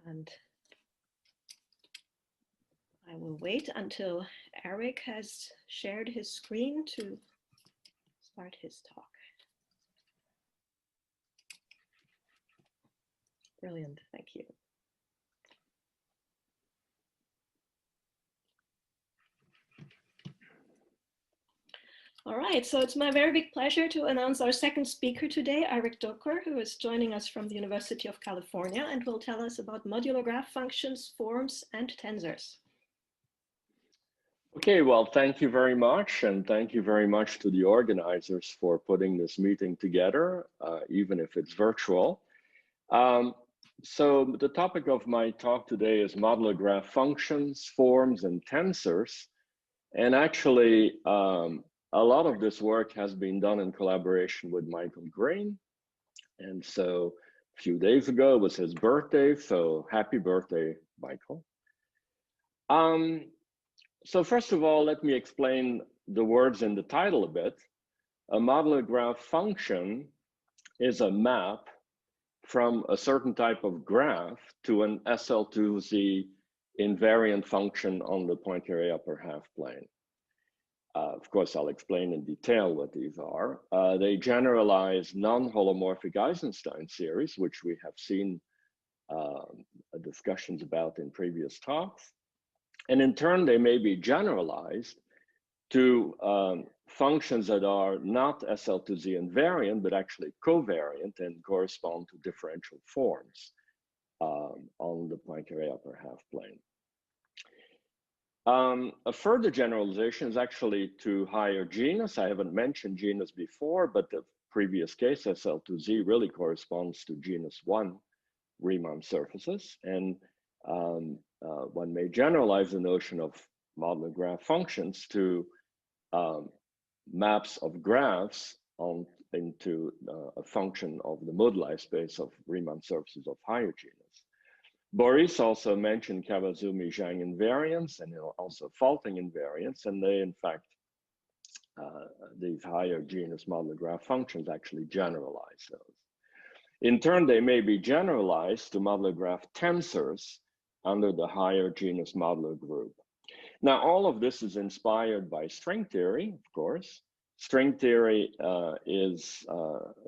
And I will wait until Eric has shared his screen to start his talk. Brilliant, thank you. All right, so it's my very big pleasure to announce our second speaker today, Eric Docker, who is joining us from the University of California and will tell us about modular graph functions, forms, and tensors. Okay, well, thank you very much. And thank you very much to the organizers for putting this meeting together, even if it's virtual. So the topic of my talk today is modular graph functions, forms, and tensors. And actually, a lot of this work has been done in collaboration with Michael Green. And so a few days ago was his birthday, so happy birthday, Michael. So first of all, let me explain the words in the title a bit. A modular graph function is a map from a certain type of graph to an SL2Z invariant function on the point area upper half plane. Of course, I'll explain in detail what these are. They generalize non-holomorphic Eisenstein series, which we have seen discussions about in previous talks. And in turn, they may be generalized to functions that are not SL2Z invariant, but actually covariant and correspond to differential forms on the Poincare upper half plane. A further generalization is actually to higher genus. I haven't mentioned genus before, but the previous case, SL2Z, really corresponds to genus 1 Riemann surfaces. And one may generalize the notion of modular graph functions to maps of graphs into a function of the moduli space of Riemann surfaces of higher genus. Boris also mentioned Kawazumi-Zhang invariants and also faulting invariants, and they, in fact, these higher genus modular graph functions actually generalize those. In turn, they may be generalized to modular graph tensors under the higher genus modular group. Now, all of this is inspired by string theory, of course. String theory is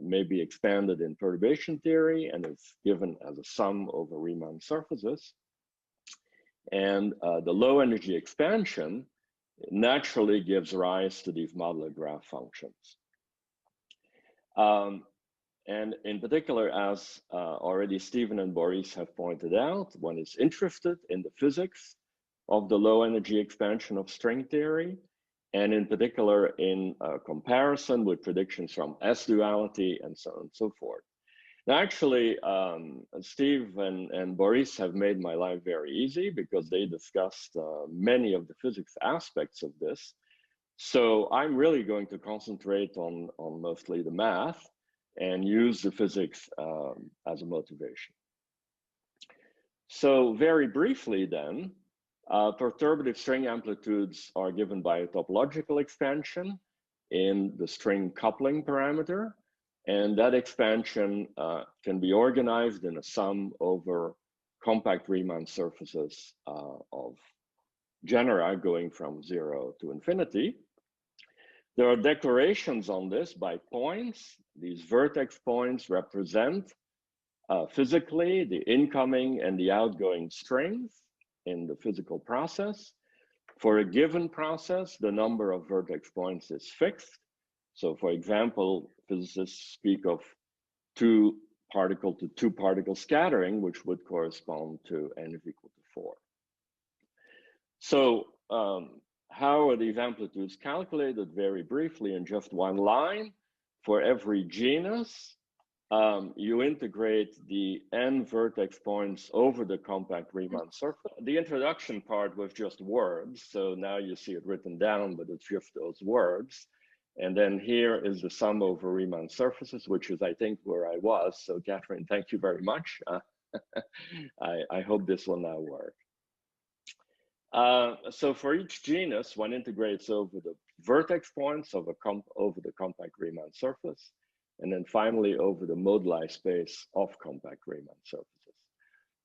maybe expanded in perturbation theory and is given as a sum over Riemann surfaces. And the low energy expansion naturally gives rise to these modular graph functions. And in particular, as already Stephen and Boris have pointed out, one is interested in the physics of the low energy expansion of string theory, and in particular in comparison with predictions from S-duality and so on and so forth. Now, actually, Steve and Boris have made my life very easy because they discussed many of the physics aspects of this. So I'm really going to concentrate on mostly the math and use the physics as a motivation. So very briefly then, perturbative string amplitudes are given by a topological expansion in the string coupling parameter, and that expansion can be organized in a sum over compact Riemann surfaces of genera going from 0 to infinity. There are declarations on this by points. These vertex points represent physically the incoming and the outgoing strings in the physical process. For a given process, the number of vertex points is fixed. So for example, physicists speak of 2 particle to 2 particle scattering, which would correspond to n is equal to 4. So how are these amplitudes calculated? Very briefly, in just one line. For every genus, you integrate the n vertex points over the compact Riemann surface. The introduction part was just words, so now you see it written down, but it's just those words. And then here is the sum over Riemann surfaces, which is, I think, where I was. So Catherine, thank you very much. I hope this will now work. So for each genus, one integrates over the vertex points of over the compact Riemann surface, and then finally over the moduli space of compact Riemann surfaces.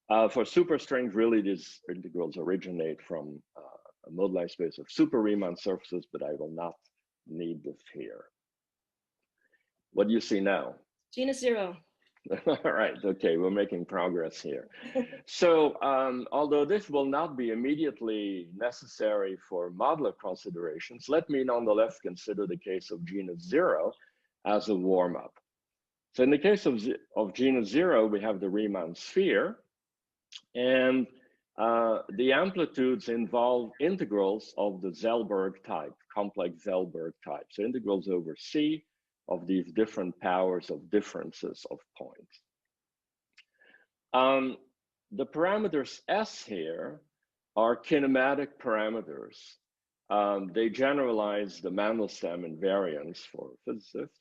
For superstrings, really these integrals originate from a moduli space of super Riemann surfaces, but I will not need this here. What do you see now? Genus 0. All right, okay, we're making progress here. So although this will not be immediately necessary for modular considerations, let me nonetheless consider the case of genus 0 as a warm-up. So in the case of genus 0, we have the Riemann sphere, and the amplitudes involve integrals of the Zellberg type, complex Zellberg type. So integrals over C of these different powers of differences of points. The parameters S here are kinematic parameters. They generalize the Mandelstam invariance for physicists.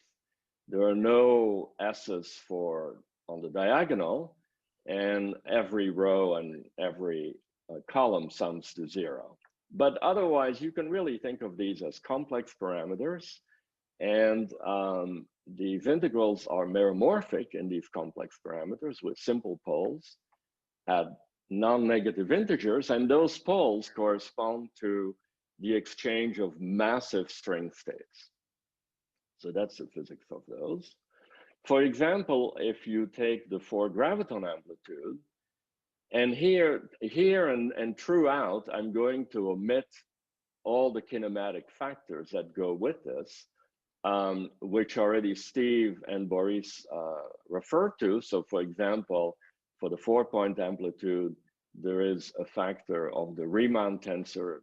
There are no S's on the diagonal, and every row and every column sums to 0. But otherwise, you can really think of these as complex parameters, and these integrals are meromorphic in these complex parameters with simple poles at non-negative integers, and those poles correspond to the exchange of massive string states. So that's the physics of those. For example, if you take the 4 graviton amplitude, and here and throughout, I'm going to omit all the kinematic factors that go with this, which already Steve and Boris referred to. So for example, for the 4-point amplitude, there is a factor of the Riemann tensor,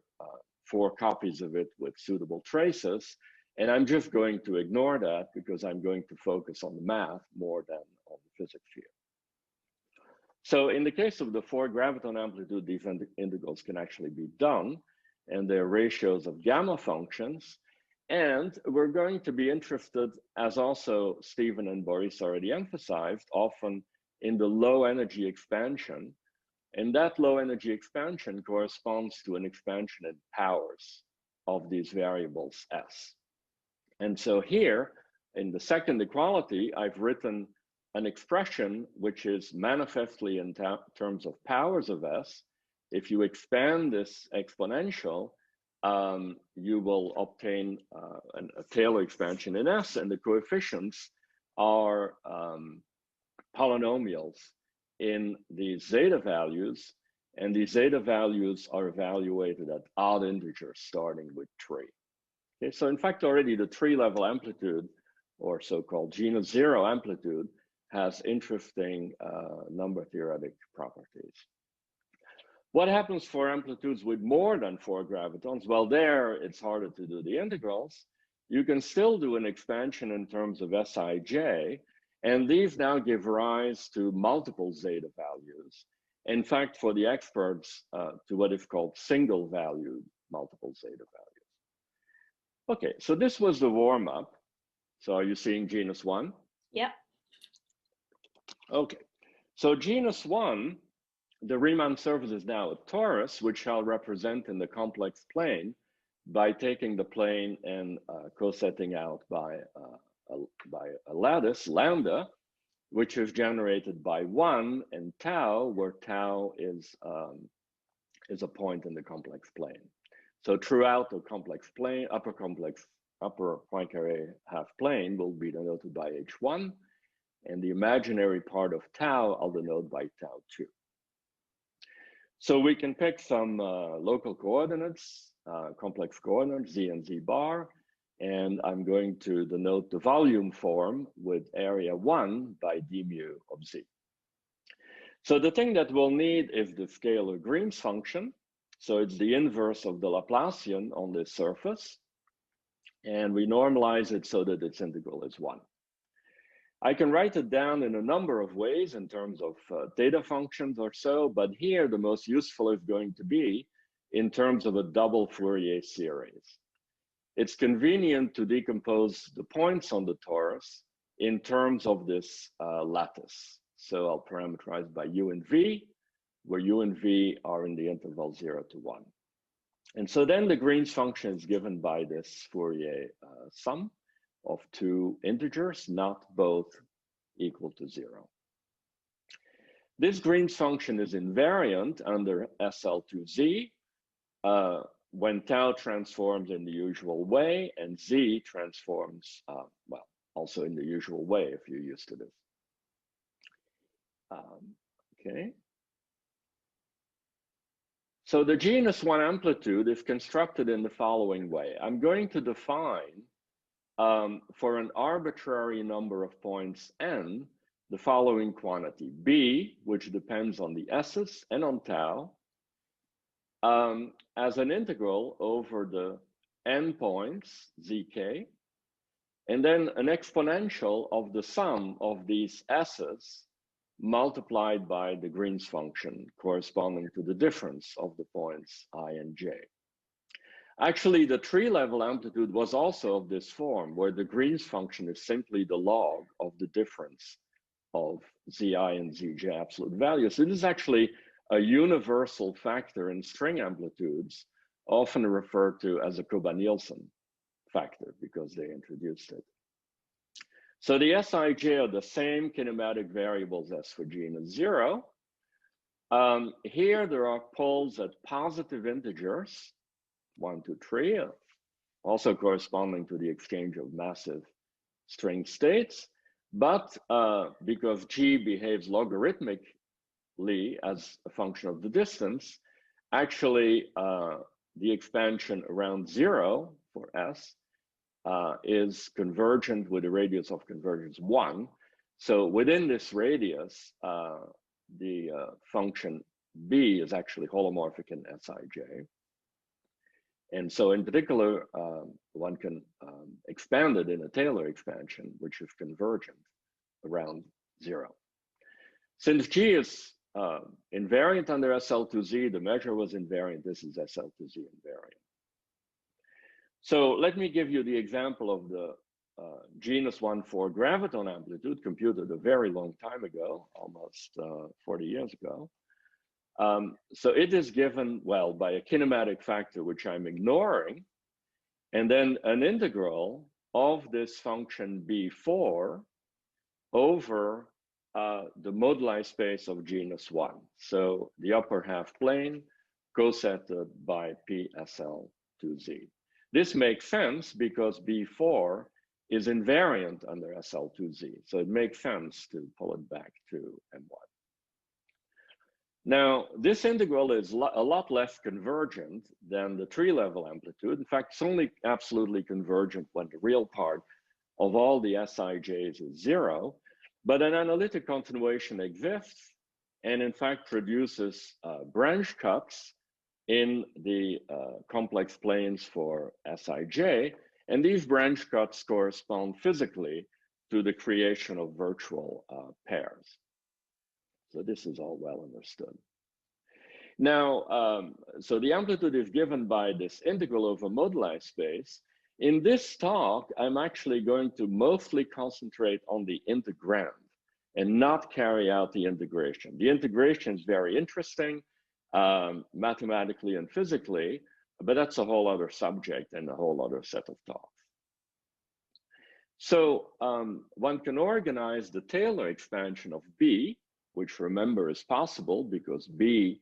4 copies of it with suitable traces. And I'm just going to ignore that because I'm going to focus on the math more than on the physics here. So in the case of the 4 graviton amplitude, these integrals can actually be done, and they're ratios of gamma functions. And we're going to be interested, as also Stephen and Boris already emphasized, often in the low energy expansion. And that low energy expansion corresponds to an expansion in powers of these variables S. And so here, in the second equality, I've written an expression which is manifestly in terms of powers of S. If you expand this exponential, you will obtain a Taylor expansion in S, and the coefficients are polynomials in these zeta values, and these zeta values are evaluated at odd integers starting with 3. Okay, so in fact, already the 3-level amplitude, or so-called genus 0 amplitude, has interesting number theoretic properties. What happens for amplitudes with more than 4 gravitons? Well, there it's harder to do the integrals. You can still do an expansion in terms of Sij, and these now give rise to multiple zeta values. In fact, for the experts, to what is called single valued multiple zeta values. Okay, so this was the warm-up. So are you seeing genus 1? Yeah. Okay, so genus 1, the Riemann surface is now a torus, which I'll represent in the complex plane by taking the plane and cosetting out by a lattice, lambda, which is generated by 1 and tau, where tau is a point in the complex plane. So throughout the complex plane, upper Poincaré half plane will be denoted by H1, and the imaginary part of tau I'll denote by tau2. So we can pick some local coordinates, complex coordinates, z and z bar, and I'm going to denote the volume form with area 1 by d mu of z. So the thing that we'll need is the scalar Green's function. So it's the inverse of the Laplacian on this surface, and we normalize it so that its integral is 1. I can write it down in a number of ways in terms of data functions or so, but here the most useful is going to be in terms of a double Fourier series. It's convenient to decompose the points on the torus in terms of this lattice. So I'll parameterize by u and v, where u and v are in the interval 0 to 1. And so then the Green's function is given by this Fourier sum of 2 integers, not both equal to 0. This Green's function is invariant under SL2Z when tau transforms in the usual way and Z transforms, well, also in the usual way if you're used to this. Okay. So the genus 1 amplitude is constructed in the following way. I'm going to define for an arbitrary number of points n, the following quantity, b, which depends on the s's and on tau, as an integral over the n points, zk, and then an exponential of the sum of these s's multiplied by the Green's function corresponding to the difference of the points I and j. Actually, the tree-level amplitude was also of this form, where the Green's function is simply the log of the difference of zi and zj absolute values. So this is actually a universal factor in string amplitudes, often referred to as a Koba-Nielsen factor because they introduced it. So the Sij are the same kinematic variables as for genus 0. Here there are poles at positive integers, 1, 2, 3, also corresponding to the exchange of massive string states. But because G behaves logarithmically as a function of the distance, actually the expansion around 0 for S is convergent with a radius of convergence 1. So within this radius, the function B is actually holomorphic in Sij. And so in particular, one can expand it in a Taylor expansion, which is convergent around 0. Since G is invariant under SL2Z, the measure was invariant. This is SL2Z invariant. So let me give you the example of the genus 1,4 graviton amplitude computed a very long time ago, almost 40 years ago. So it is given, well, by a kinematic factor, which I'm ignoring, and then an integral of this function B4 over the moduli space of genus 1. So the upper half plane cosetted by PSL2Z. This makes sense because B4 is invariant under SL2Z. So it makes sense to pull it back to M1. Now, this integral is a lot less convergent than the tree-level amplitude. In fact, it's only absolutely convergent when the real part of all the Sij's is 0. But an analytic continuation exists and in fact produces branch cuts in the complex planes for Sij. And these branch cuts correspond physically to the creation of virtual pairs. So this is all well understood. Now, so the amplitude is given by this integral over moduli space. In this talk, I'm actually going to mostly concentrate on the integrand and not carry out the integration. The integration is very interesting mathematically and physically, but that's a whole other subject and a whole other set of talks. So one can organize the Taylor expansion of B, which remember is possible because B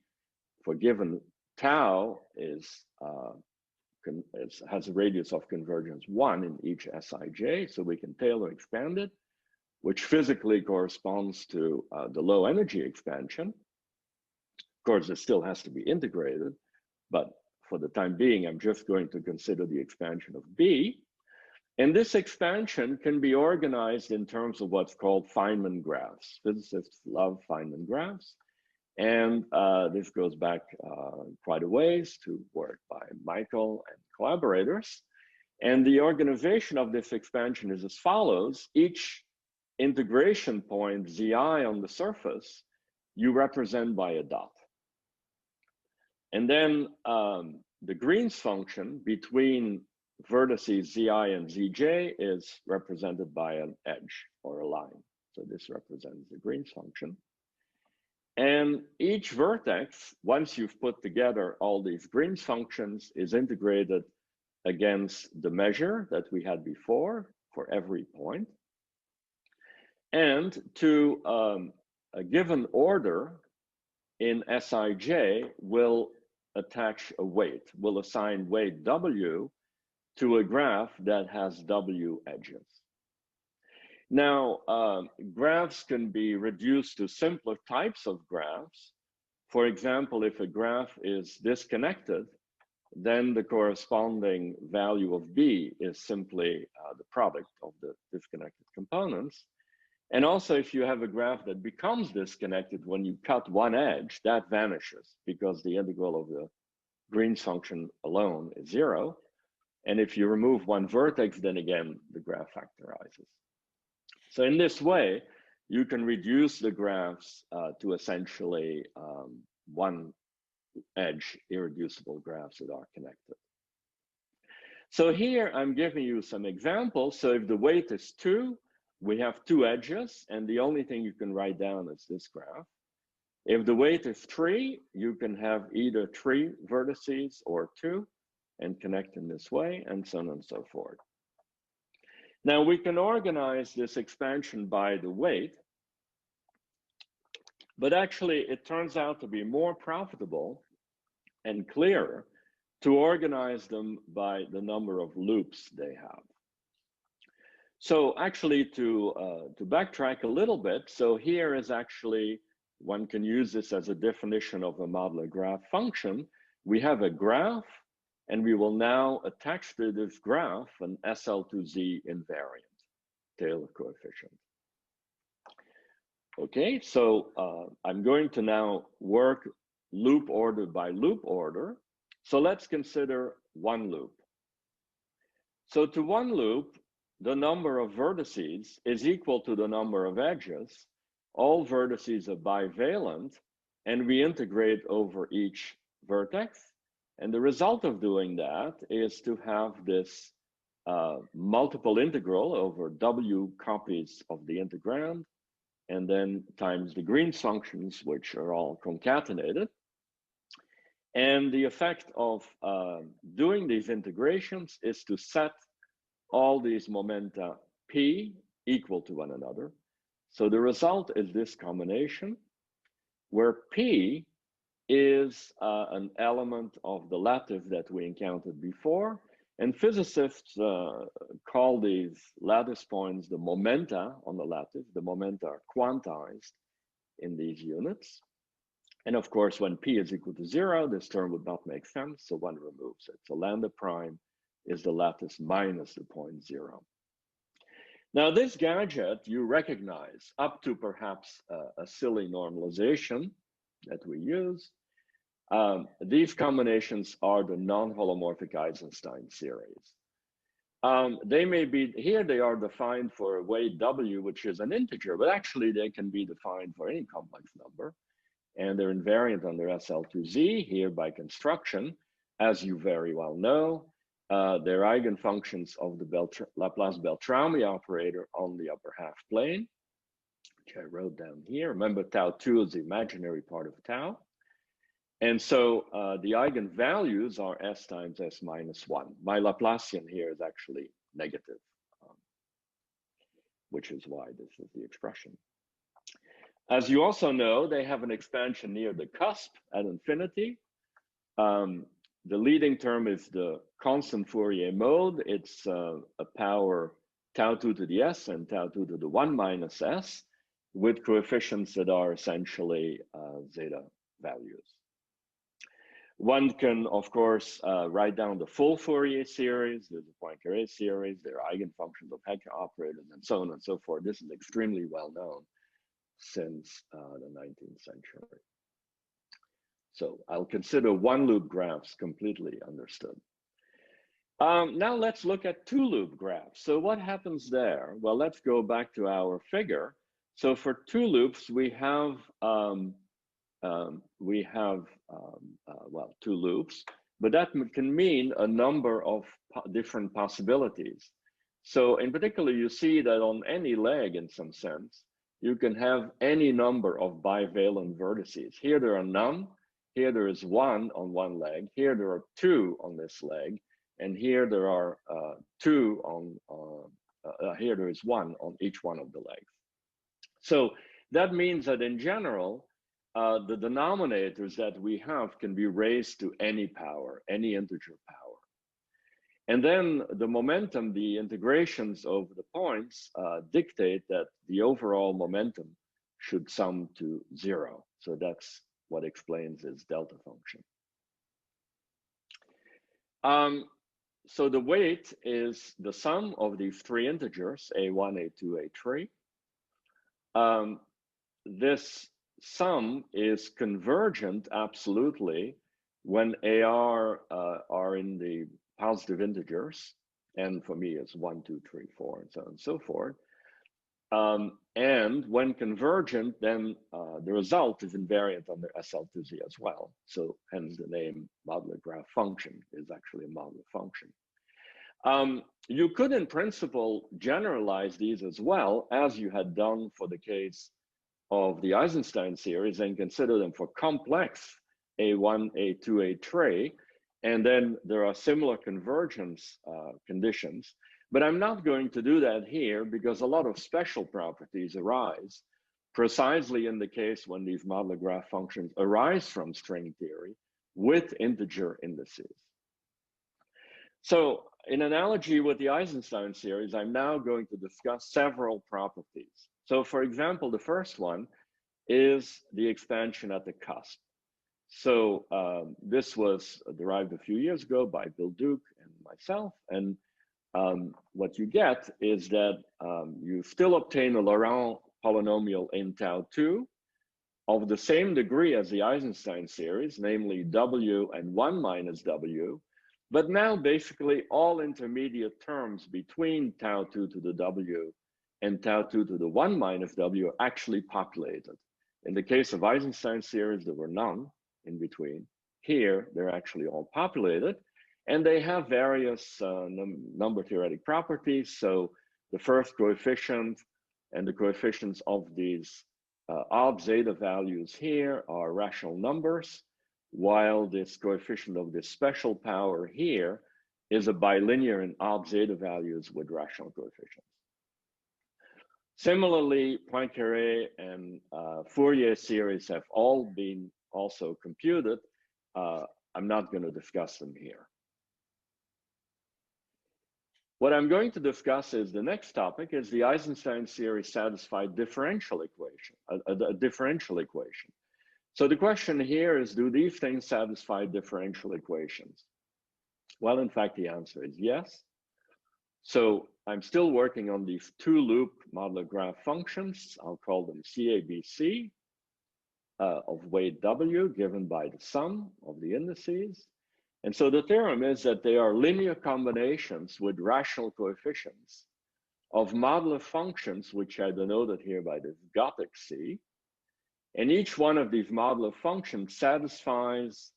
for given tau has a radius of convergence 1 in each Sij, so we can Taylor expand it, which physically corresponds to the low energy expansion. Of course, it still has to be integrated, but for the time being, I'm just going to consider the expansion of B. And this expansion can be organized in terms of what's called Feynman graphs. Physicists love Feynman graphs. And this goes back quite a ways to work by Michael and collaborators. And the organization of this expansion is as follows. Each integration point, Zi on the surface, you represent by a dot. And then the Green's function between vertices Zi and Zj is represented by an edge or a line. So this represents the Green's function. And each vertex, once you've put together all these Green's functions, is integrated against the measure that we had before for every point. And to a given order in Sij will attach a weight, will assign weight W to a graph that has W edges. Now, graphs can be reduced to simpler types of graphs. For example, if a graph is disconnected, then the corresponding value of B is simply the product of the disconnected components. And also, if you have a graph that becomes disconnected when you cut one edge, that vanishes because the integral of the Green's function alone is 0. And if you remove one vertex, then again, the graph factorizes. So in this way, you can reduce the graphs to essentially one edge irreducible graphs that are connected. So here I'm giving you some examples. So if the weight is 2, we have 2 edges, and the only thing you can write down is this graph. If the weight is 3, you can have either 3 vertices or 2 and connect in this way, and so on and so forth. Now we can organize this expansion by the weight, but actually it turns out to be more profitable and clearer to organize them by the number of loops they have. So actually to backtrack a little bit, so here is actually, one can use this as a definition of a modular graph function. We have a graph, and we will now attach to this graph an SL2Z invariant, Taylor coefficient. Okay, so I'm going to now work loop order by loop order. So let's consider one loop. So to one loop, the number of vertices is equal to the number of edges. All vertices are bivalent, and we integrate over each vertex. And the result of doing that is to have this multiple integral over W copies of the integrand, and then times the Green's functions, which are all concatenated. And the effect of doing these integrations is to set all these momenta P equal to one another. So the result is this combination where P is an element of the lattice that we encountered before. And physicists call these lattice points the momenta on the lattice. The momenta are quantized in these units. And of course, when P is equal to 0, this term would not make sense, so one removes it. So lambda prime is the lattice minus the point 0. Now this gadget you recognize up to perhaps a silly normalization that we use. These combinations are the non-holomorphic Eisenstein series. They may be, here they are defined for a weight W, which is an integer, but actually they can be defined for any complex number. And they're invariant under SL2Z here by construction, as you very well know. They're eigenfunctions of the Laplace-Beltrami operator on the upper half plane, which I wrote down here. Remember, tau2 is the imaginary part of tau. And so the eigenvalues are S times S minus 1. My Laplacian here is actually negative, which is why this is the expression. As you also know, they have an expansion near the cusp at infinity. The leading term is the constant Fourier mode. It's a power tau2 to the S and tau2 to the 1 minus S with coefficients that are essentially zeta values. One can, of course, write down the full Fourier series. There's a Poincaré series. There are eigenfunctions of Hecke operators and so on and so forth. This is extremely well known since the 19th century. So I'll consider one loop graphs completely understood. Now let's look at two loop graphs. So what happens there? Well, let's go back to our figure. So for two loops, we have two loops, but that can mean a number of different possibilities. So in particular, you see that on any leg, in some sense, you can have any number of bivalent vertices. Here there are none. Here there is one on one leg. Here there are two on this leg. And here there are here there is one on each one of the legs. So That means that in general, the denominators that we have can be raised to any power, any integer power. And then the momentum, the integrations of the points dictate that the overall momentum should sum to 0. So that's what explains this delta function. So the weight is the sum of these three integers, a1, a2, a3. This sum is convergent absolutely when AR are in the positive integers, and for me is 1, 2, 3, 4, and so on and so forth. And when convergent, then the result is invariant under SL2Z as well. So hence the name modular graph function is actually a modular function. You could in principle generalize these as well, as you had done for the case of the Eisenstein series, and consider them for complex A1, A2, A3. And then there are similar convergence conditions. But I'm not going to do that here because a lot of special properties arise precisely in the case when these modular graph functions arise from string theory with integer indices. So in analogy with the Eisenstein series, I'm now going to discuss several properties. So for example, the first one is the expansion at the cusp. So this was derived a few years ago by Bill Duke and myself. And what you get is that you still obtain a Laurent polynomial in tau 2 of the same degree as the Eisenstein series, namely W and 1 minus W, but now basically all intermediate terms between tau 2 to the W and tau 2 to the 1 minus W are actually populated. In the case of Eisenstein series, there were none in between. Here, they're actually all populated, and they have various number theoretic properties. So the first coefficient and the coefficients of these odd zeta values here are rational numbers, while this coefficient of this special power here is a bilinear in odd zeta values with rational coefficients. Similarly, Poincaré and Fourier series have all been also computed. I'm not going to discuss them here. What I'm going to discuss is the next topic is the Eisenstein series satisfied differential equation, a differential equation. So the question here is, do these things satisfy differential equations? Well, in fact, the answer is yes. So I'm still working on these two loop modular graph functions. I'll call them CABC of weight W given by the sum of the indices. And so the theorem is that they are linear combinations with rational coefficients of modular functions, which are denoted here by this Gothic C. And each one of these modular functions satisfies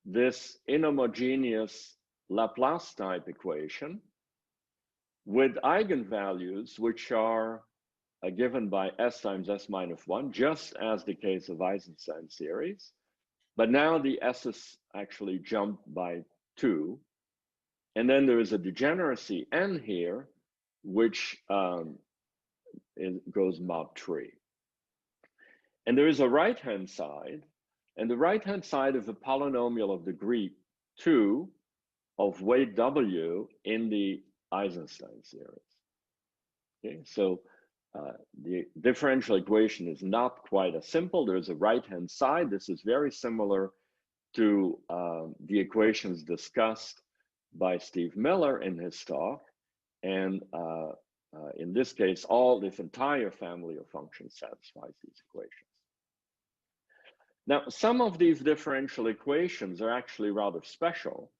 this inhomogeneous Laplace type equation with eigenvalues which are given by S times S minus 1, just as the case of Eisenstein series. But now the S's actually jump by 2. And then there is a degeneracy N here, which goes mod 3. And there is a right-hand side, and the right-hand side is a polynomial of degree 2 of weight W in the Eisenstein series. Okay, so the differential equation is not quite as simple. There's a right-hand side. This is very similar to the equations discussed by Steve Miller in his talk. And in this case, this entire family of functions satisfies these equations. Now, some of these differential equations are actually rather special.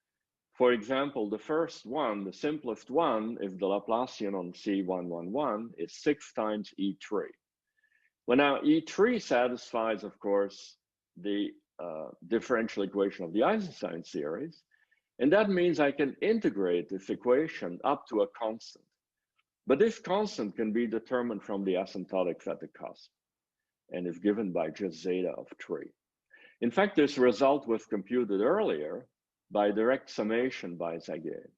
For example, the first one, the simplest one, is the Laplacian on C111 is 6 times E3. Well, now E3 satisfies, of course, the differential equation of the Eisenstein series. And that means I can integrate this equation up to a constant. But this constant can be determined from the asymptotics at the cusp and is given by just zeta of 3. In fact, this result was computed earlier by direct summation by Zaguet.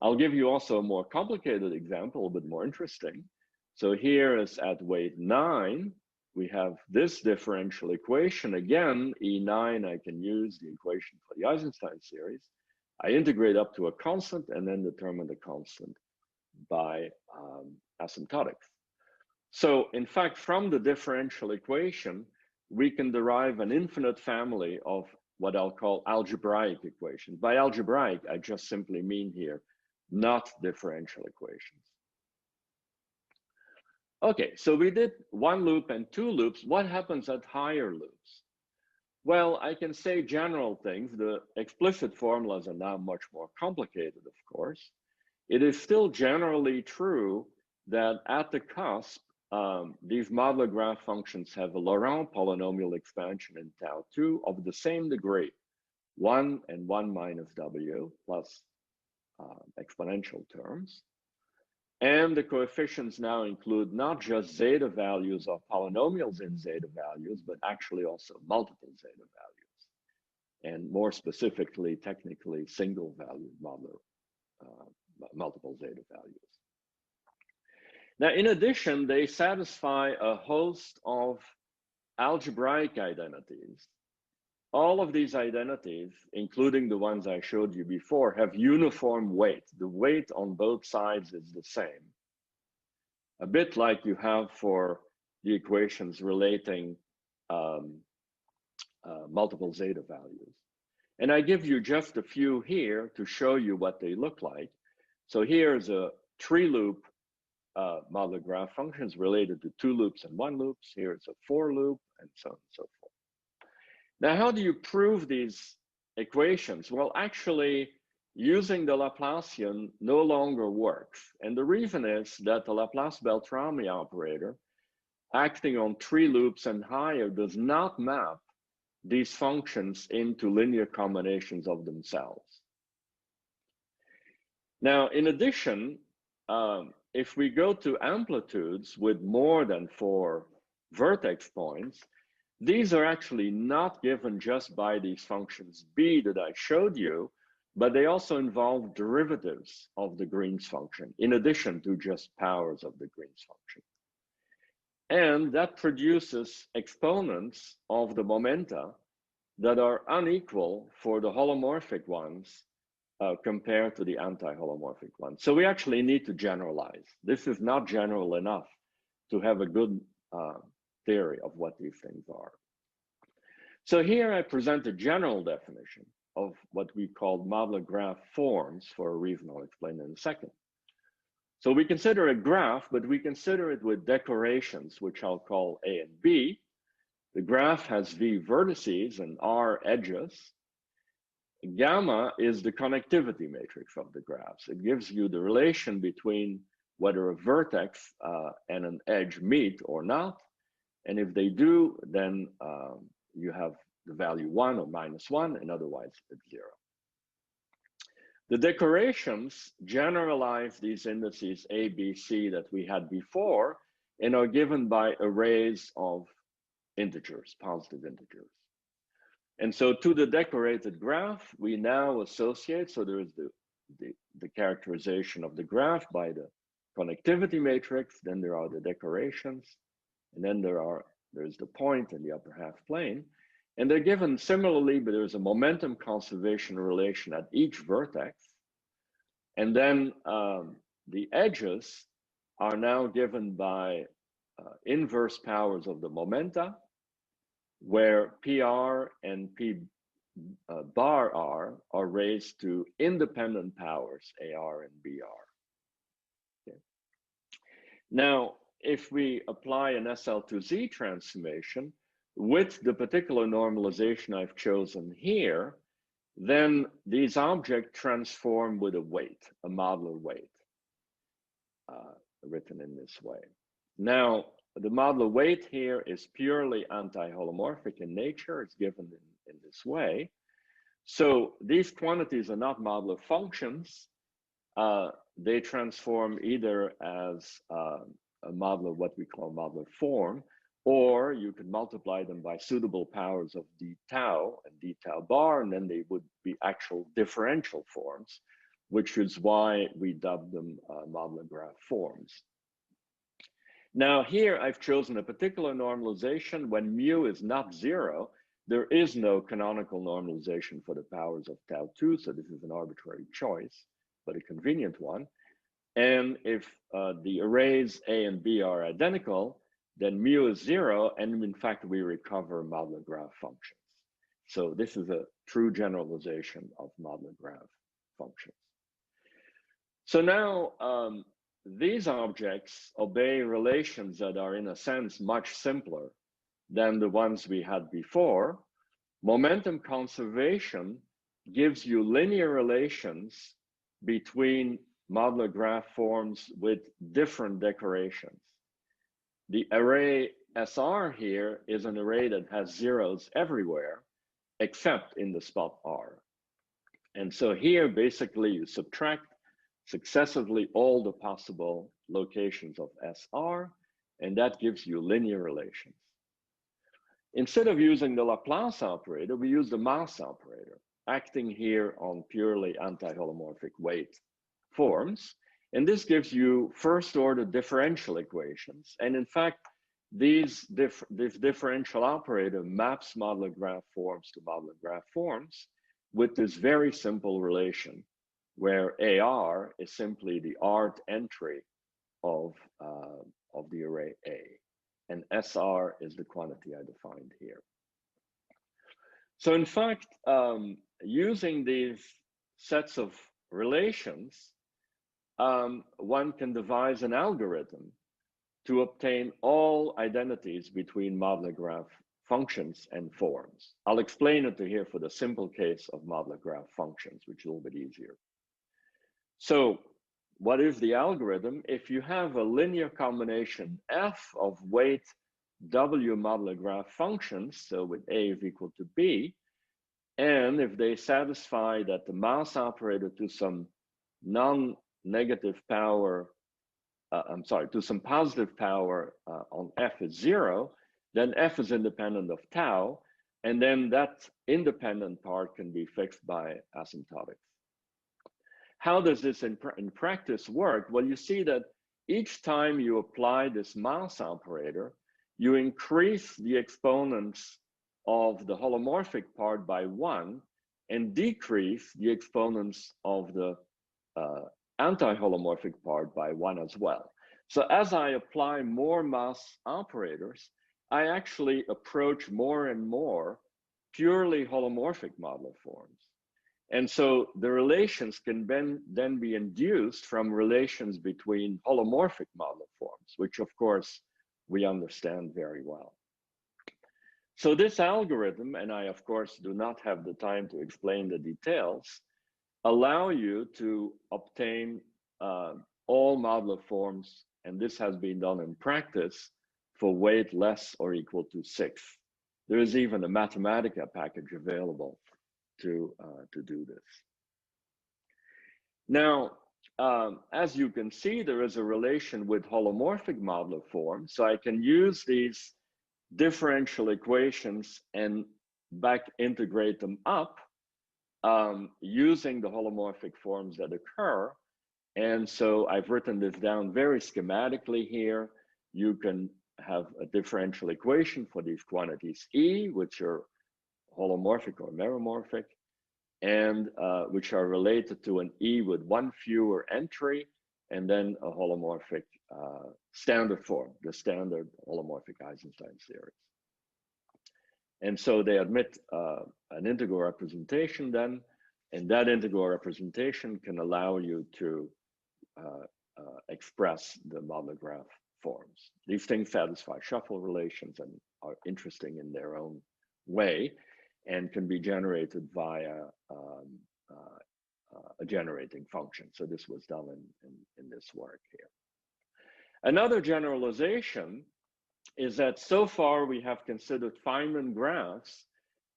I'll give you also a more complicated example, a bit more interesting. So here is at weight 9, we have this differential equation. Again, E9, I can use the equation for the Eisenstein series. I integrate up to a constant and then determine the constant by asymptotics. So in fact, from the differential equation, we can derive an infinite family of what I'll call algebraic equations. By algebraic, I just simply mean here, not differential equations. Okay, so we did one loop and two loops. What happens at higher loops? Well, I can say general things. The explicit formulas are now much more complicated, of course. It is still generally true that at the cusp, these modular graph functions have a Laurent polynomial expansion in tau2 of the same degree, 1 and 1 minus w plus exponential terms. And the coefficients now include not just zeta values of polynomials in zeta values, but actually also multiple zeta values. And more specifically, technically, single valued modular multiple zeta values. Now, in addition, they satisfy a host of algebraic identities. All of these identities, including the ones I showed you before, have uniform weight. The weight on both sides is the same. A bit like you have for the equations relating multiple zeta values. And I give you just a few here to show you what they look like. So here's a tree loop modular graph functions related to two loops and one loops. Here's a for loop and so on and so forth. Now, how do you prove these equations? Well, actually, using the Laplacian no longer works. And the reason is that the Laplace-Beltrami operator, acting on tree loops and higher, does not map these functions into linear combinations of themselves. Now, in addition, if we go to amplitudes with more than 4 vertex points, these are actually not given just by these functions b that I showed you, but they also involve derivatives of the Green's function, in addition to just powers of the Green's function. And that produces exponents of the momenta that are unequal for the holomorphic ones compared to the anti-holomorphic ones. So we actually need to generalize. This is not general enough to have a good theory of what these things are. So here I present a general definition of what we call modular graph forms for a reason I'll explain in a second. So we consider a graph, but we consider it with decorations, which I'll call A and B. The graph has V vertices and R edges. Gamma is the connectivity matrix of the graphs. It gives you the relation between whether a vertex and an edge meet or not. And if they do, then you have the value 1 or -1, and otherwise it's 0. The decorations generalize these indices A, B, C that we had before and are given by arrays of integers, positive integers. And so to the decorated graph, we now associate, so there is the characterization of the graph by the connectivity matrix, then there are the decorations, and then there's the point in the upper half plane. And they're given similarly, but there's a momentum conservation relation at each vertex. And then the edges are now given by inverse powers of the momenta, where PR and P bar R are raised to independent powers, AR and BR. Okay. Now, if we apply an SL2Z transformation with the particular normalization I've chosen here, then these objects transform with a weight, a modular weight, written in this way. Now, the modular weight here is purely anti-holomorphic in nature. It's given in this way. So these quantities are not modular functions. They transform either as a modular, what we call modular form, or you could multiply them by suitable powers of d tau and d tau bar, and then they would be actual differential forms, which is why we dub them modular graph forms. Now here I've chosen a particular normalization when mu is not 0. There is no canonical normalization for the powers of tau2, so this is an arbitrary choice, but a convenient one. And if the arrays A and B are identical, then mu is 0, and in fact we recover modular graph functions. So this is a true generalization of modular graph functions. So now these objects obey relations that are in a sense much simpler than the ones we had before. Momentum conservation gives you linear relations between modular graph forms with different decorations. The array SR here is an array that has zeros everywhere, except in the spot R. And so here, basically, you subtract successively all the possible locations of SR, and that gives you linear relations. Instead of using the Laplace operator, we use the mass operator, acting here on purely anti-holomorphic weight forms. And this gives you first-order differential equations. And in fact, this differential operator maps modular graph forms to modular graph forms with this very simple relation, where AR is simply the rth entry of the array A, and SR is the quantity I defined here. So in fact, using these sets of relations, one can devise an algorithm to obtain all identities between modular graph functions and forms. I'll explain it here for the simple case of modular graph functions, which is a little bit easier. So what is the algorithm? If you have a linear combination F of weight W modular graph functions, so with A is equal to B, and if they satisfy that the mass operator to some non-negative power, to some positive power on F is 0, then F is independent of tau, and then that independent part can be fixed by asymptotics. How does this in practice work? Well, you see that each time you apply this mass operator, you increase the exponents of the holomorphic part by 1 and decrease the exponents of the anti-holomorphic part by 1 as well. So as I apply more mass operators, I actually approach more and more purely holomorphic modular forms. And so the relations can then be induced from relations between holomorphic modular forms, which of course we understand very well. So this algorithm, and I of course do not have the time to explain the details, allow you to obtain all modular forms, and this has been done in practice for weight less or equal to 6. There is even a Mathematica package available to do this. Now, as you can see, there is a relation with holomorphic modular forms, so I can use these differential equations and back integrate them up using the holomorphic forms that occur. And so I've written this down very schematically here. You can have a differential equation for these quantities E, which are holomorphic or meromorphic, and which are related to an E with 1 fewer entry, and then a holomorphic standard form, the standard holomorphic Eisenstein series. And so they admit an integral representation then, and that integral representation can allow you to express the modular graph forms. These things satisfy shuffle relations and are interesting in their own way, and can be generated via a generating function. So this was done in this work here. Another generalization is that so far we have considered Feynman graphs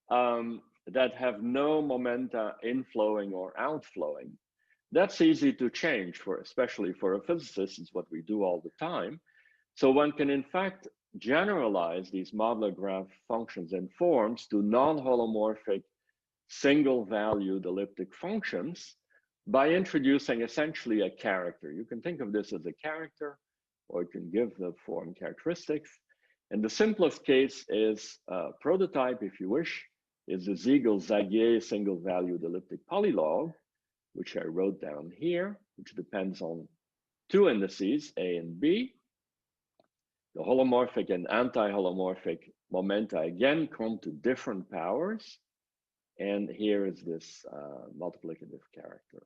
that have no momenta inflowing or outflowing. That's easy to change, especially for a physicist. It's what we do all the time. So one can in fact generalize these modular graph functions and forms to non-holomorphic single-valued elliptic functions by introducing essentially a character. You can think of this as a character, or it can give the form characteristics. And the simplest case is prototype, if you wish, is the Siegel-Zagier single-valued elliptic polylog, which I wrote down here, which depends on two indices, A and B. The holomorphic and anti-holomorphic momenta again come to different powers. And here is this multiplicative character.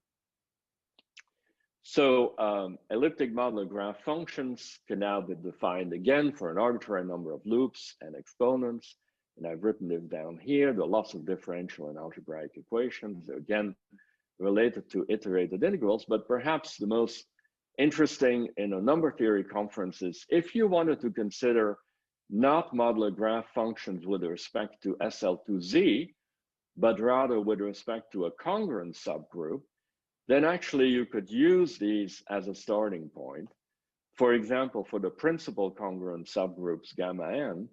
So elliptic modular graph functions can now be defined again for an arbitrary number of loops and exponents. And I've written it down here. There are lots of differential and algebraic equations, again, related to iterated integrals, but perhaps the most interesting in a number theory conference is if you wanted to consider not modular graph functions with respect to SL2Z, but rather with respect to a congruent subgroup, then actually you could use these as a starting point. For example, for the principal congruent subgroups gamma n,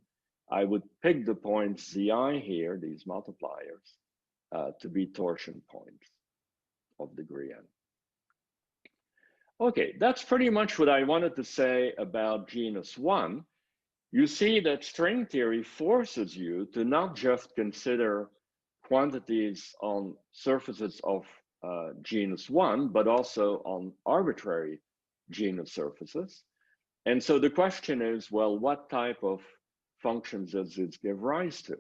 I would pick the points Zi here, these multipliers, to be torsion points of degree n. Okay, that's pretty much what I wanted to say about genus 1. You see that string theory forces you to not just consider quantities on surfaces of genus 1, but also on arbitrary genus surfaces. And so the question is, well, what type of functions does this give rise to?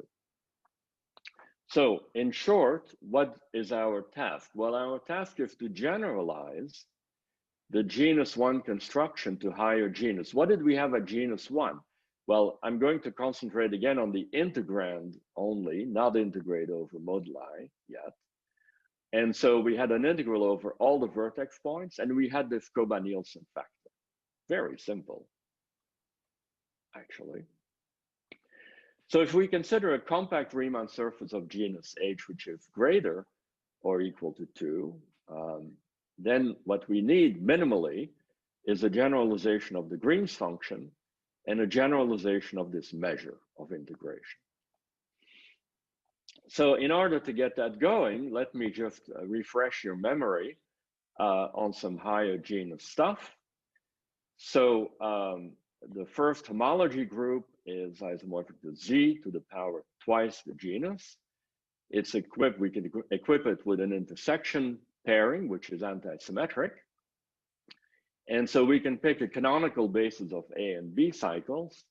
So in short, what is our task? Well, our task is to generalize the genus 1 construction to higher genus. What did we have at genus 1? Well, I'm going to concentrate again on the integrand only, not integrate over moduli yet. And so we had an integral over all the vertex points, and we had this Koba-Nielsen factor. Very simple, actually. So if we consider a compact Riemann surface of genus H, which is greater or equal to 2, then what we need minimally is a generalization of the Green's function and a generalization of this measure of integration. So in order to get that going, let me just refresh your memory on some higher genus stuff. So the first homology group is isomorphic to Z to the power twice the genus. It's equipped, we can equip it with an intersection pairing, which is anti-symmetric. And so we can pick a canonical basis of A and B cycles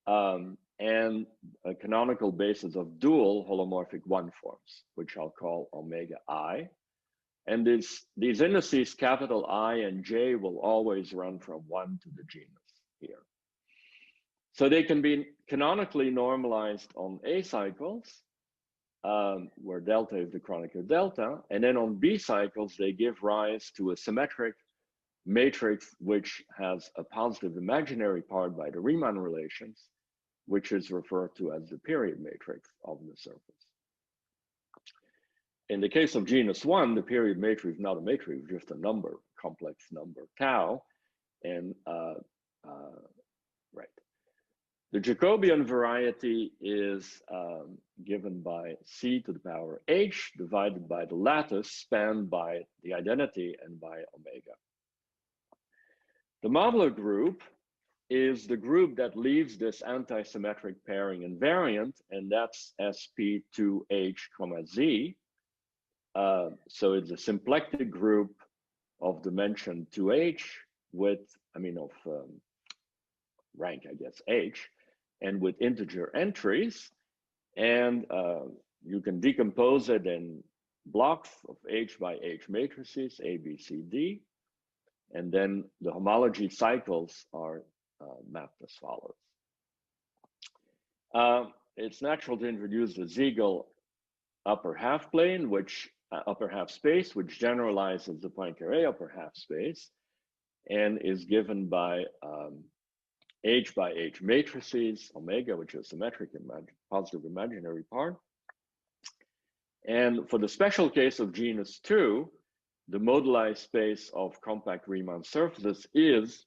and a canonical basis of dual holomorphic 1 forms, which I'll call omega I. And these indices, capital I and J, will always run from 1 to the genus here. So they can be canonically normalized on A cycles, where delta is the Kronecker delta, and then on B cycles, they give rise to a symmetric matrix which has a positive imaginary part by the Riemann relations, which is referred to as the period matrix of the surface. In the case of genus 1, the period matrix is not a matrix, just a number, complex number, tau, and right. The Jacobian variety is given by C to the power H divided by the lattice spanned by the identity and by omega. The modular group is the group that leaves this anti-symmetric pairing invariant, and that's SP2H, Z. So it's a symplectic group of dimension 2H with, rank, I guess, H, and with integer entries. And you can decompose it in blocks of H by H matrices, A, B, C, D. And then the homology cycles are mapped as follows. It's natural to introduce the Siegel upper half plane, which upper half space, which generalizes the Poincare upper half space and is given by H by H matrices, omega, which is symmetric and positive imaginary part. And for the special case of genus 2, the moduli space of compact Riemann surfaces is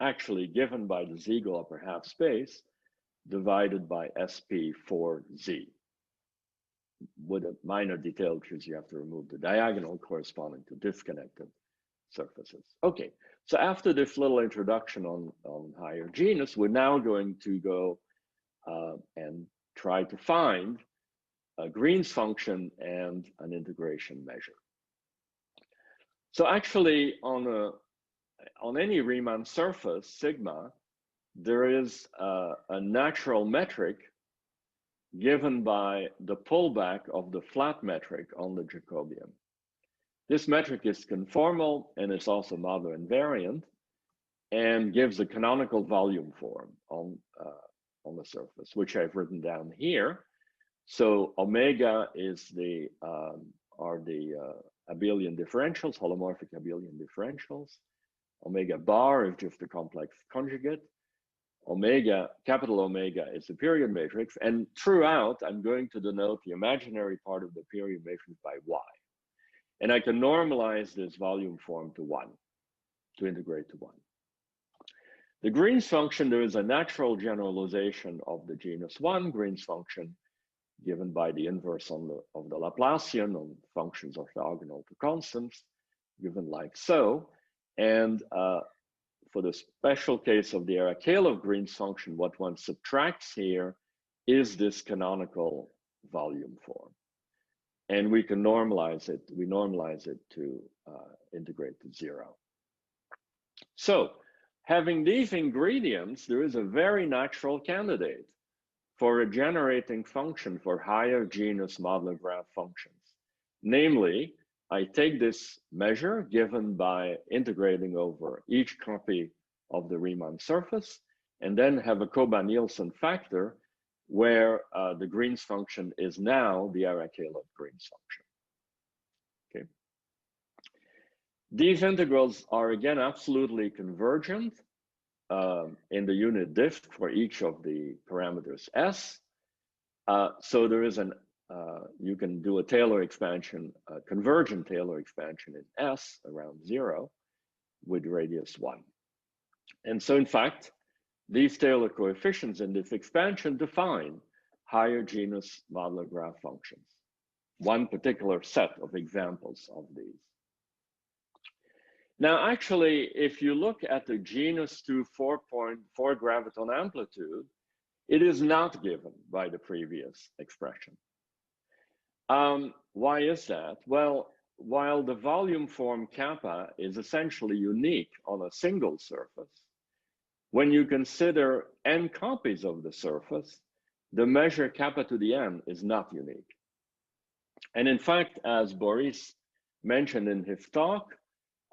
actually given by the Siegel upper half space divided by SP4Z. With a minor detail, which is you have to remove the diagonal corresponding to disconnected surfaces. Okay, so after this little introduction on higher genus, we're now going to go and try to find a Green's function and an integration measure. So actually, on any Riemann surface, sigma, there is a natural metric given by the pullback of the flat metric on the Jacobian. This metric is conformal and is also modular invariant and gives a canonical volume form on the surface, which I've written down here. So omega is are the abelian differentials, holomorphic abelian differentials. Omega bar is just a complex conjugate. Omega, capital Omega, is the period matrix, and throughout I'm going to denote the imaginary part of the period matrix by y. And I can normalize this volume form to 1, to integrate to 1. The Green's function, there is a natural generalization of the genus 1 Green's function given by the inverse of the Laplacian on functions orthogonal to constants, given like so. And for the special case of the Arachelov Green's function, what one subtracts here is this canonical volume form. And we can normalize it, we normalize it to integrate to 0. So having these ingredients, there is a very natural candidate for a generating function for higher genus modular graph functions. Namely, I take this measure given by integrating over each copy of the Riemann surface, and then have a Koba-Nielsen factor where the Green's function is now the Arachelov Green's function. Okay. These integrals are again absolutely convergent in the unit disk for each of the parameters S. So there is you can do a Taylor expansion, a convergent Taylor expansion in S around 0 with radius 1. And so in fact, these Taylor coefficients in this expansion define higher genus modular graph functions. One particular set of examples of these. Now, actually, if you look at the genus 2 4.4 graviton amplitude, it is not given by the previous expression. Why is that? Well, while the volume form kappa is essentially unique on a single surface, when you consider n copies of the surface, the measure kappa to the n is not unique. And in fact, as Boris mentioned in his talk,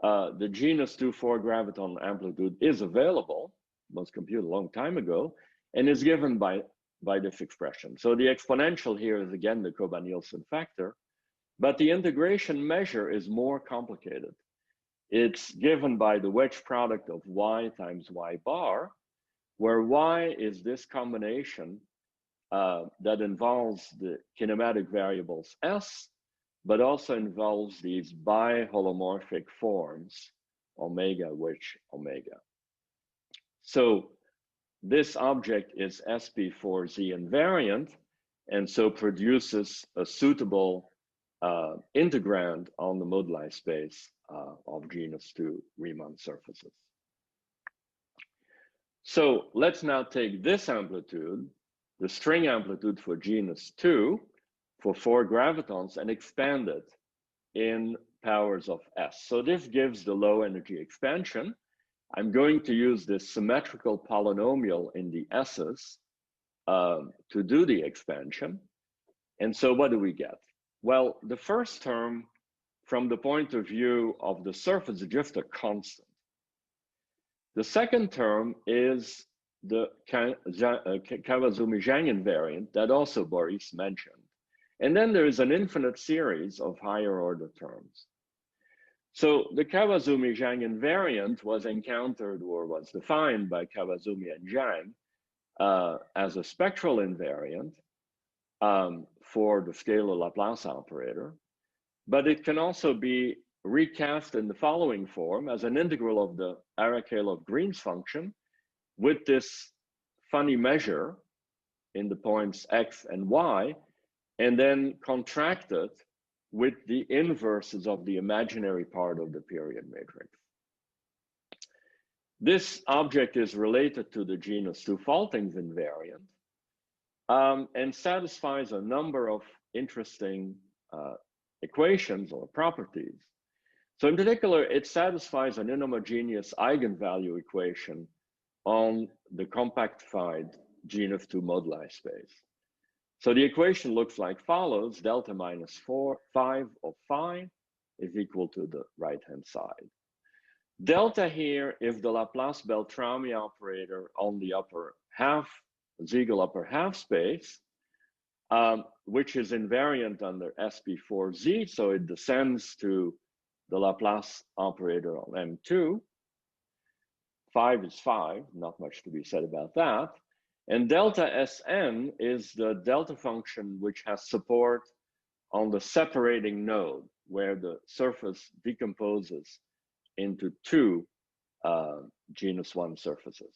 the genus 2 4 graviton amplitude is available, was computed a long time ago, and is given by this expression. So the exponential here is again the Koba-Nielsen factor, but the integration measure is more complicated. It's given by the wedge product of y times y bar, where y is this combination that involves the kinematic variables s, but also involves these bi-holomorphic forms, omega, which omega. So this object is SP4Z invariant, and so produces a suitable integrand on the moduli space of genus 2 Riemann surfaces. So let's now take this amplitude, the string amplitude for genus 2, for 4 gravitons, and expand it in powers of S. So this gives the low energy expansion. I'm going to use this symmetrical polynomial in the S's to do the expansion. And so what do we get? Well, the first term, from the point of view of the surface, is just a constant. The second term is the Kawazumi-Zhang invariant that also Boris mentioned. And then there is an infinite series of higher order terms. So the Kawazumi-Zhang invariant was encountered or was defined by Kawazumi and Zhang as a spectral invariant for the scalar Laplace operator, but it can also be recast in the following form as an integral of the Arachelov Green's function with this funny measure in the points x and y, and then contracted with the inverses of the imaginary part of the period matrix. This object is related to the genus 2 Faltings invariant and satisfies a number of interesting equations or properties. So in particular, it satisfies an inhomogeneous eigenvalue equation on the compactified genus 2 moduli space. So the equation looks like follows: delta minus 5 of phi is equal to the right-hand side. Delta here is the Laplace-Beltrami operator on the upper half, Siegel upper half space, which is invariant under SP4Z, so it descends to the Laplace operator on M2. 5 is 5, not much to be said about that. And delta Sn is the delta function which has support on the separating node, where the surface decomposes into two genus 1 surfaces.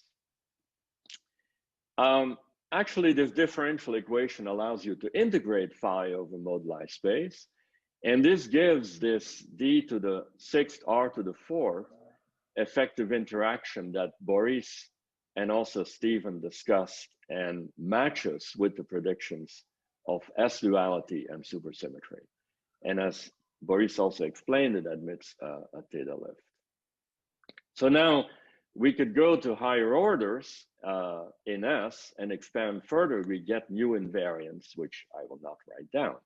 Actually, this differential equation allows you to integrate phi over moduli space, and this gives this d to the 6th r to the 4th effective interaction that Boris and also Stephen discussed and matches with the predictions of S-duality and supersymmetry. And as Boris also explained, it admits a theta lift. So now we could go to higher orders in S and expand further. We get new invariants, which I will not write down.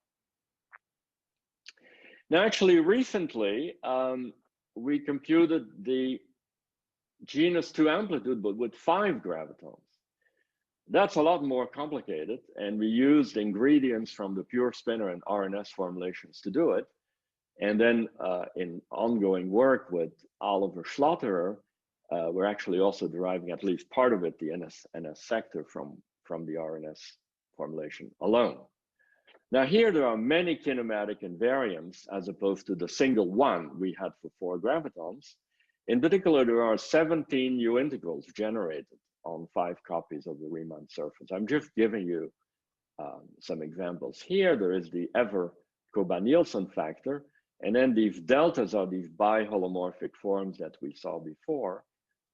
Now, actually, recently, we computed the genus 2 amplitude, but with 5 gravitons. That's a lot more complicated, and we used ingredients from the pure spinor and RNS formulations to do it. And then in ongoing work with Oliver Schlotterer, we're actually also deriving at least part of it, the NS sector, from the RNS formulation alone. Now here there are many kinematic invariants as opposed to the single one we had for 4 gravitons. In particular, there are 17 new integrals generated on 5 copies of the Riemann surface. I'm just giving you some examples. Here there is the Ever-Koba-Nielsen factor, and then these deltas are these biholomorphic forms that we saw before,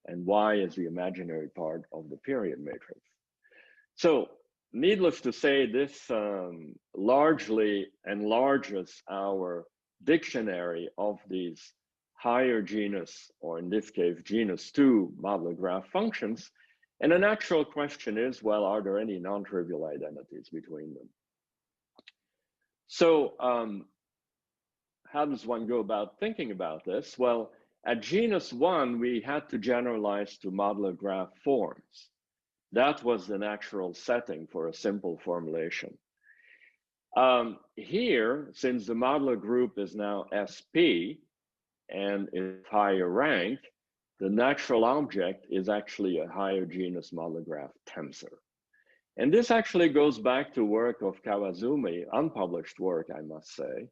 and Y is the imaginary part of the period matrix. So needless to say, this largely enlarges our dictionary of these higher genus, or in this case, genus 2 modular graph functions. And the natural question is, well, are there any non-trivial identities between them? So how does one go about thinking about this? Well, at genus 1, we had to generalize to modular graph forms. That was the natural setting for a simple formulation. Here, since the modular group is now SP and is higher rank, the natural object is actually a higher genus modular graph tensor. And this actually goes back to work of Kawazumi, unpublished work, I must say,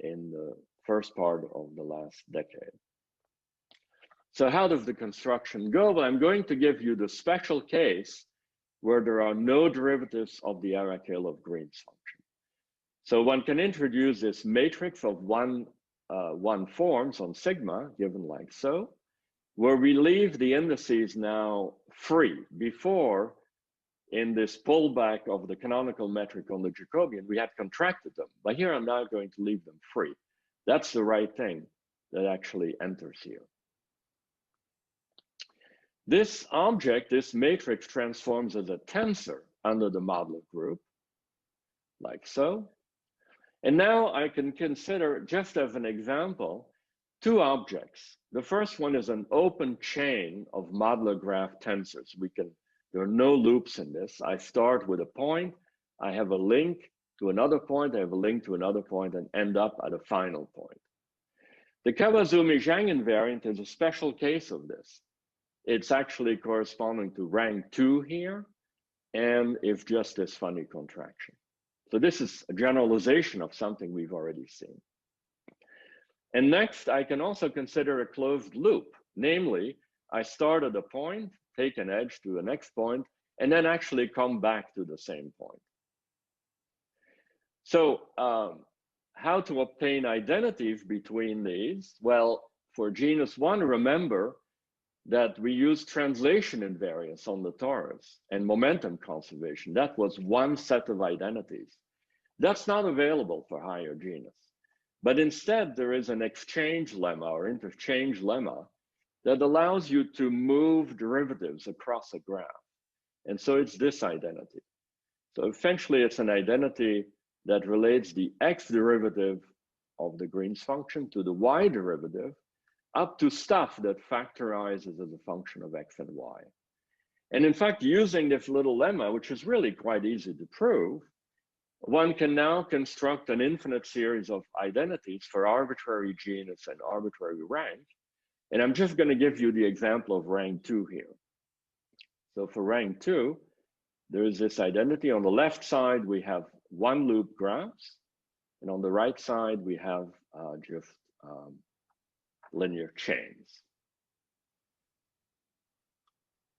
in the first part of the last decade. So how does the construction go? Well, I'm going to give you the special case where there are no derivatives of the Arakaylov-Green's function. So one can introduce this matrix of one forms on sigma, given like so, where we leave the indices now free. Before, in this pullback of the canonical metric on the Jacobian, we had contracted them, but here I'm now going to leave them free. That's the right thing that actually enters here. This object, this matrix, transforms as a tensor under the modular group, like so. And now I can consider, just as an example, 2 objects. The first one is an open chain of modular graph tensors. There are no loops in this. I start with a point, I have a link to another point, I have a link to another point, and end up at a final point. The Kawazumi-Zhang invariant is a special case of this. It's actually corresponding to rank 2 here, and it's just this funny contraction. So this is a generalization of something we've already seen. And next, I can also consider a closed loop. Namely, I start at a point, take an edge to the next point, and then actually come back to the same point. So how to obtain identities between these? Well, for genus 1, remember that we use translation invariance on the torus and momentum conservation. That was one set of identities. That's not available for higher genus. But instead, there is an exchange lemma or interchange lemma that allows you to move derivatives across a graph. And so it's this identity. So essentially, it's an identity that relates the x derivative of the Green's function to the y derivative up to stuff that factorizes as a function of x and y. And in fact, using this little lemma, which is really quite easy to prove, one can now construct an infinite series of identities for arbitrary genus and arbitrary rank. And I'm just going to give you the example of rank 2 here. So for rank 2, there is this identity. On the left side, we have one loop graphs. And on the right side, we have just linear chains.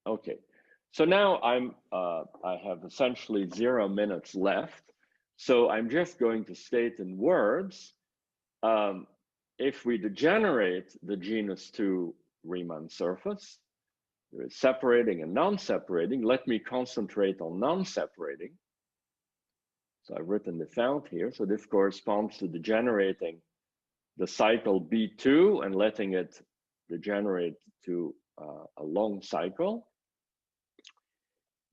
Okay, so now I have essentially 0 minutes left. So I'm just going to state in words, if we degenerate the genus 2 Riemann surface, there is separating and non-separating. Let me concentrate on non-separating. So I've written this out here. So this corresponds to degenerating the cycle B2 and letting it degenerate to a long cycle.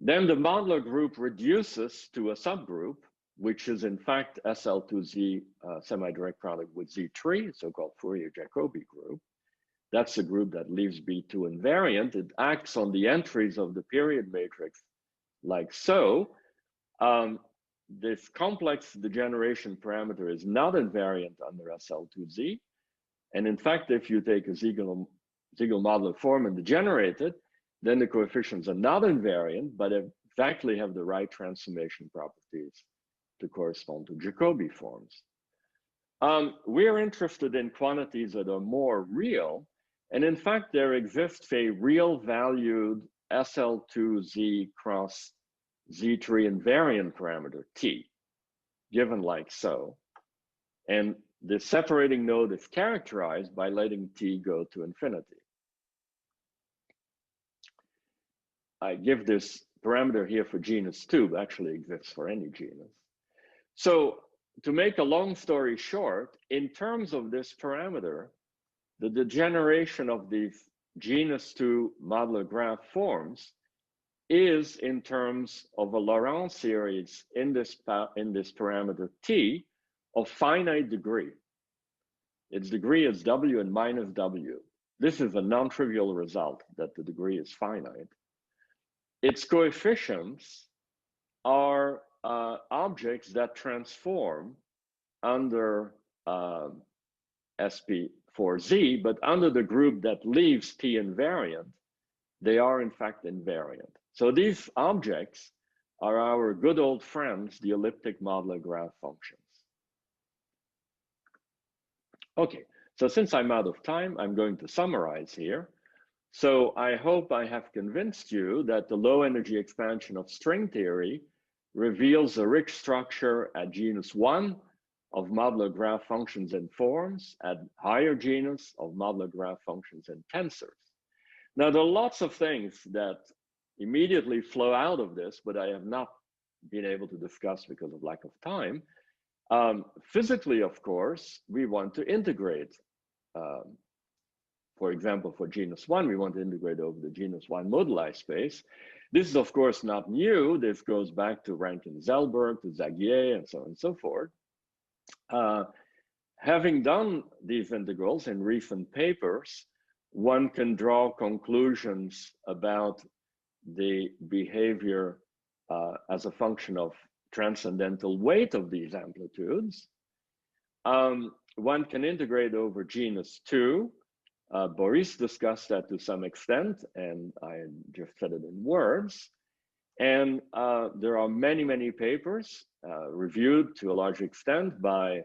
Then the modular group reduces to a subgroup, which is in fact SL2Z semi-direct product with Z3, so-called Fourier-Jacobi group. That's the group that leaves B2 invariant. It acts on the entries of the period matrix like so. This complex degeneration parameter is not invariant under SL2Z. And in fact, if you take a Siegel modular form and degenerate it, then the coefficients are not invariant, but exactly have the right transformation properties to correspond to Jacobi forms. We're interested in quantities that are more real. And in fact, there exists a real valued SL2Z cross Z3 invariant parameter T, given like so. And the separating node is characterized by letting T go to infinity. I give this parameter here for genus 2, but actually exists for any genus. So to make a long story short, in terms of this parameter, the degeneration of these genus 2 modular graph forms is in terms of a Laurent series in this parameter T of finite degree. Its degree is W and minus W. This is a non-trivial result that the degree is finite. Its coefficients are objects that transform under SP4Z, but under the group that leaves T invariant, they are in fact invariant. So these objects are our good old friends, the elliptic modular graph functions. Okay, so since I'm out of time, I'm going to summarize here. So I hope I have convinced you that the low energy expansion of string theory reveals a rich structure at genus 1 of modular graph functions and forms, at higher genus of modular graph functions and tensors. Now, there are lots of things that immediately flow out of this, but I have not been able to discuss because of lack of time. Physically, of course, we want to integrate. For example, for genus 1, we want to integrate over the genus 1 moduli space. This is, of course, not new. This goes back to Rankin-Zellberg, to Zagier, and so on and so forth. Having done these integrals in recent papers, one can draw conclusions about the behavior as a function of transcendental weight of these amplitudes. One can integrate over genus 2. Boris discussed that to some extent, and I just said it in words. And there are many, many papers reviewed to a large extent by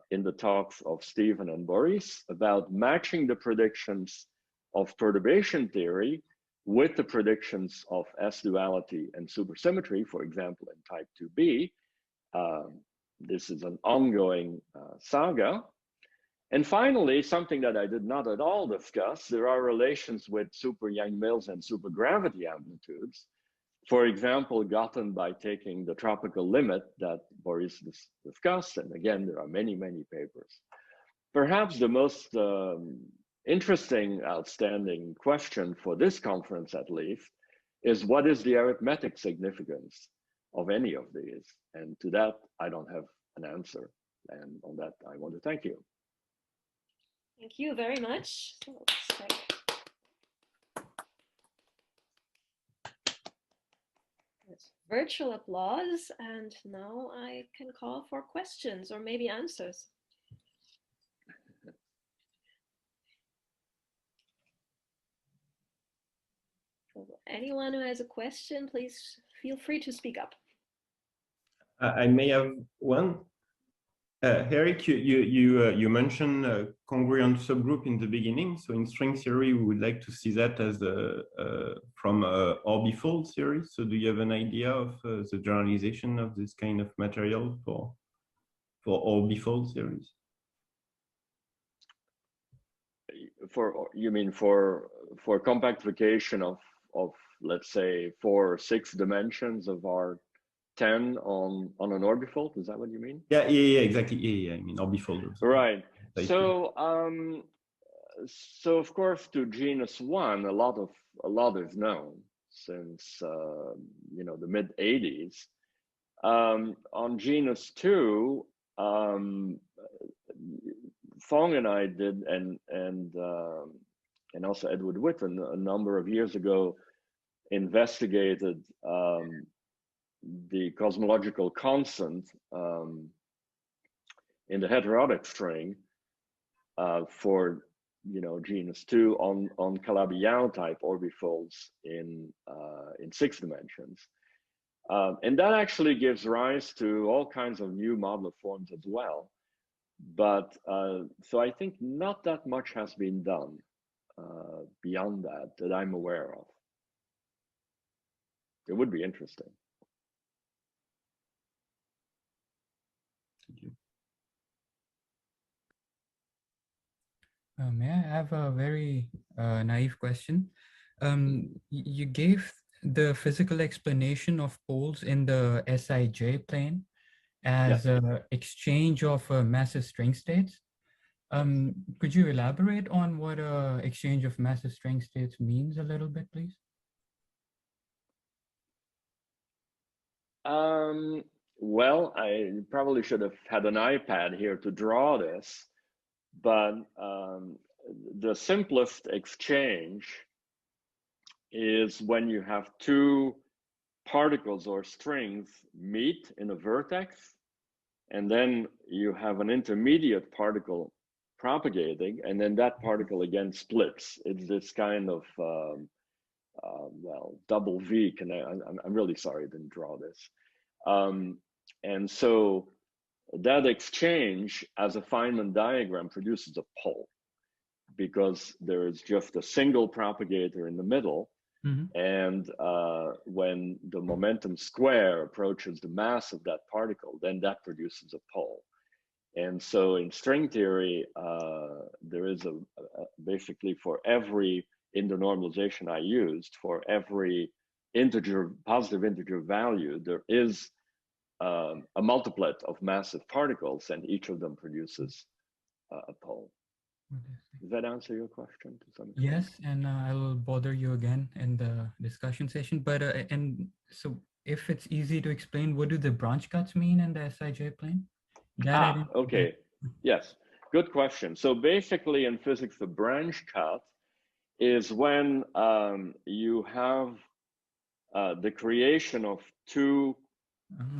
in the talks of Stephen and Boris about matching the predictions of perturbation theory with the predictions of S-duality and supersymmetry, for example, in type 2b, this is an ongoing saga. And finally, something that I did not at all discuss, there are relations with super Yang-Mills and supergravity amplitudes. For example, gotten by taking the tropical limit that Boris discussed. And again, there are many, many papers. Perhaps the most interesting, outstanding question for this conference, at least, is what is the arithmetic significance of any of these? And to that, I don't have an answer. And on that, I want to thank you. Thank you very much. So let's check. Virtual applause, and now I can call for questions or maybe answers. So anyone who has a question, please feel free to speak up. I may have one. Eric, you mentioned a congruent subgroup in the beginning. So in string theory, we would like to see that as from orbifold theory. So do you have an idea of the generalization of this kind of material for orbifold theories? You mean for compactification of let's say 4 or 6 dimensions of our 10 on an orbifold? Is that what you mean? Yeah, exactly. Yeah, I mean orbifold. Right. So so of course to genus 1, a lot is known since you know, the mid 80s. On genus 2, Fong and I did, and also Edward Whitten a number of years ago investigated the cosmological constant in the heterotic string for, you know, genus 2 on Calabi-Yau type orbifolds in 6 dimensions. And that actually gives rise to all kinds of new modular forms as well. But so I think not that much has been done beyond that I'm aware of. It would be interesting. Thank you. May I have a very naive question? You gave the physical explanation of poles in the Sij plane as an exchange of massive string states. Could you elaborate on what exchange of massive string states means a little bit, please? Well, I probably should have had an iPad here to draw this, but the simplest exchange is when you have 2 particles or strings meet in a vertex, and then you have an intermediate particle propagating, and then that particle again splits. It's this kind of well, double V. I'm really sorry I didn't draw this. And so that exchange as a Feynman diagram produces a pole, because there is just a single propagator in the middle. And when the momentum square approaches the mass of that particle, then that produces a pole. And so in string theory, there is basically for every, in the normalization I used, for every integer, positive integer value, there is a multiplet of massive particles, and each of them produces a pole. Does that answer your question to some extent? Yes, and I will bother you again in the discussion session. But and so, if it's easy to explain, what do the branch cuts mean in the Sij plane? Okay. Yes, good question. So basically, in physics, the branch cut is when you have the creation of 2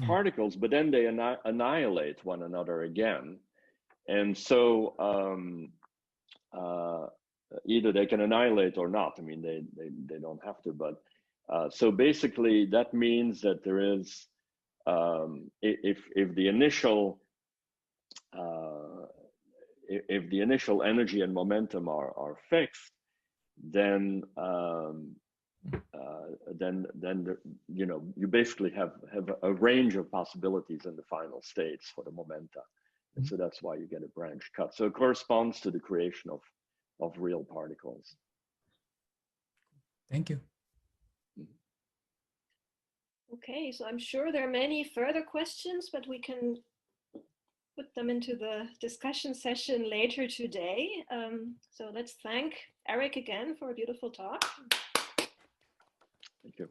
particles, but then they annihilate one another again. And so either they can annihilate or not. I mean, they don't have to, but so basically that means that there is, if the initial energy and momentum are fixed, then then you know, you basically have a range of possibilities in the final states for the momenta. And so that's why you get a branch cut. So it corresponds to the creation of real particles. Thank you. Okay, so I'm sure there are many further questions, but we can put them into the discussion session later today. So let's thank Eric again for a beautiful talk. Thank you.